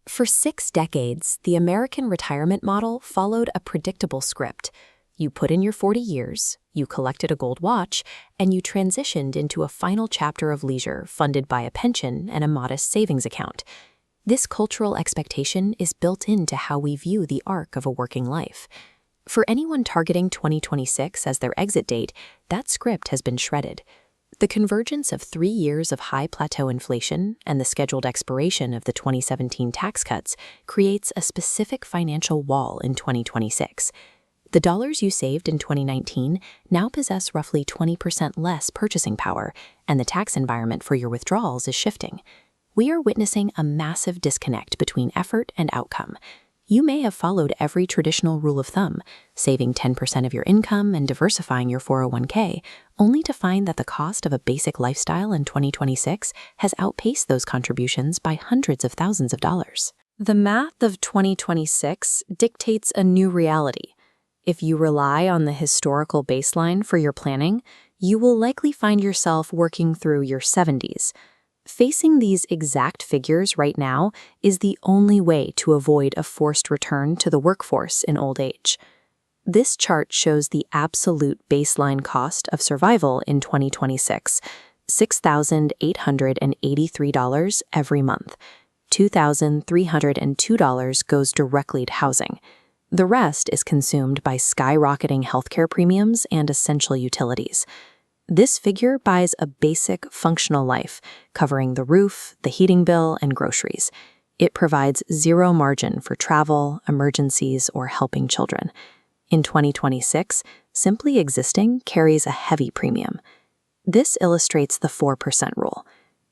For 6 decades, the American retirement model followed a predictable script. You put in your 40 years, you collected a gold watch, and you transitioned into a final chapter of leisure funded by a pension and a modest savings account. This cultural expectation is built into how we view the arc of a working life. For anyone targeting 2026 as their exit date, that script has been shredded. The convergence of 3 years of high plateau inflation and the scheduled expiration of the 2017 tax cuts creates a specific financial wall in 2026. The dollars you saved in 2019 now possess roughly 20% less purchasing power, and the tax environment for your withdrawals is shifting. We are witnessing a massive disconnect between effort and outcome. You may have followed every traditional rule of thumb, saving 10% of your income and diversifying your 401k, only to find that the cost of a basic lifestyle in 2026 has outpaced those contributions by hundreds of thousands of dollars. The math of 2026 dictates a new reality. If you rely on the historical baseline for your planning, you will likely find yourself working through your 70s. Facing these exact figures right now is the only way to avoid a forced return to the workforce in old age. This chart shows the absolute baseline cost of survival in 2026, $6,883 every month. $2,302 goes directly to housing. The rest is consumed by skyrocketing healthcare premiums and essential utilities. This figure buys a basic, functional life, covering the roof, the heating bill, and groceries. It provides zero margin for travel, emergencies, or helping children. In 2026, simply existing carries a heavy premium. This illustrates the 4% rule.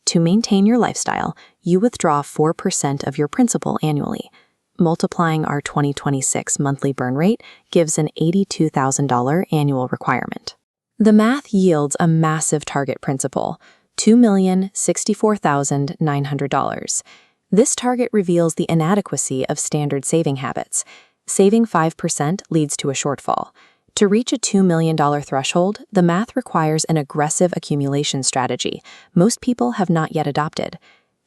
To maintain your lifestyle, you withdraw 4% of your principal annually. Multiplying our 2026 monthly burn rate gives an $82,000 annual requirement. The math yields a massive target principal, $2,064,900. This target reveals the inadequacy of standard saving habits. Saving 5% leads to a shortfall. To reach a $2 million threshold, the math requires an aggressive accumulation strategy most people have not yet adopted.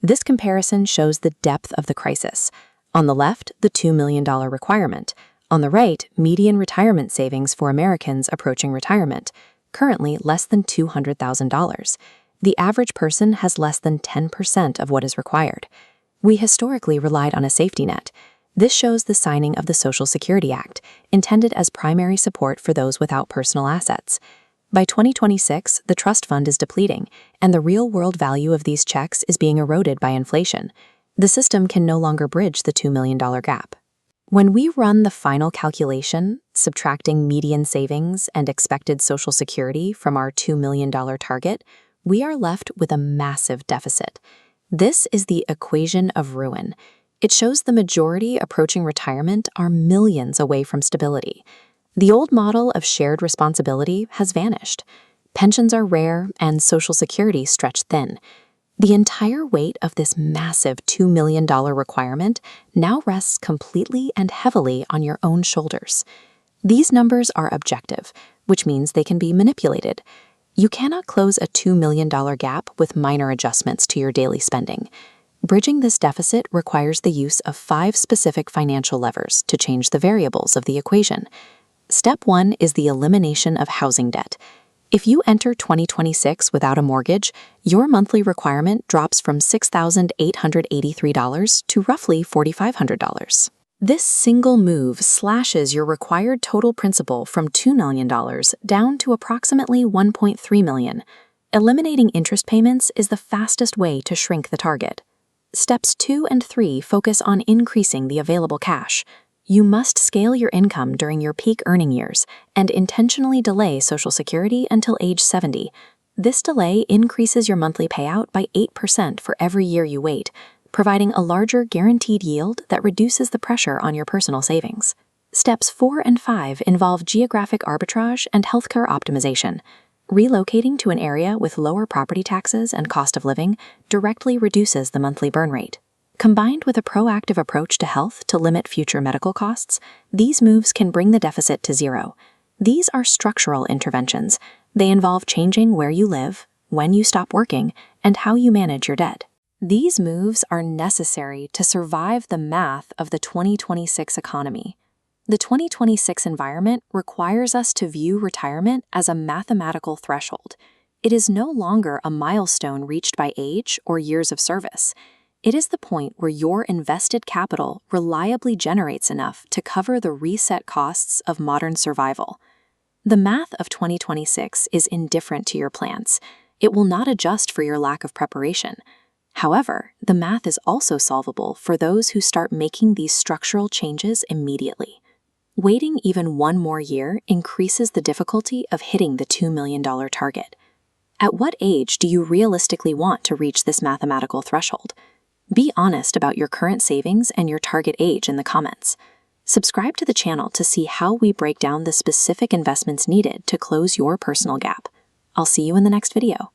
This comparison shows the depth of the crisis. On the left, the $2 million requirement. On the right, median retirement savings for Americans approaching retirement. Currently less than $200,000. The average person has less than 10% of what is required. We historically relied on a safety net. This shows the signing of the Social Security Act, intended as primary support for those without personal assets. By 2026, the trust fund is depleting, and the real-world value of these checks is being eroded by inflation. The system can no longer bridge the $2 million gap. When we run the final calculation, subtracting median savings and expected Social Security from our $2 million target, we are left with a massive deficit. This is the equation of ruin. It shows the majority approaching retirement are millions away from stability. The old model of shared responsibility has vanished. Pensions are rare and Social Security stretched thin. The entire weight of this massive $2 million requirement now rests completely and heavily on your own shoulders. These numbers are objective, which means they can be manipulated. You cannot close a $2 million gap with minor adjustments to your daily spending. Bridging this deficit requires the use of 5 specific financial levers to change the variables of the equation. Step 1 is the elimination of housing debt. If you enter 2026 without a mortgage, your monthly requirement drops from $6,883 to roughly $4,500. This single move slashes your required total principal from $2 million down to approximately $1.3 million. Eliminating interest payments is the fastest way to shrink the target. Steps 2 and 3 focus on increasing the available cash. You must scale your income during your peak earning years and intentionally delay Social Security until age 70. This delay increases your monthly payout by 8% for every year you wait, providing a larger guaranteed yield that reduces the pressure on your personal savings. Steps 4 and 5 involve geographic arbitrage and healthcare optimization. Relocating to an area with lower property taxes and cost of living directly reduces the monthly burn rate. Combined with a proactive approach to health to limit future medical costs, these moves can bring the deficit to zero. These are structural interventions. They involve changing where you live, when you stop working, and how you manage your debt. These moves are necessary to survive the math of the 2026 economy. The 2026 environment requires us to view retirement as a mathematical threshold. It is no longer a milestone reached by age or years of service. It is the point where your invested capital reliably generates enough to cover the reset costs of modern survival. The math of 2026 is indifferent to your plans. It will not adjust for your lack of preparation. However, the math is also solvable for those who start making these structural changes immediately. Waiting even one more year increases the difficulty of hitting the $2 million target. At what age do you realistically want to reach this mathematical threshold? Be honest about your current savings and your target age in the comments. Subscribe to the channel to see how we break down the specific investments needed to close your personal gap. I'll see you in the next video.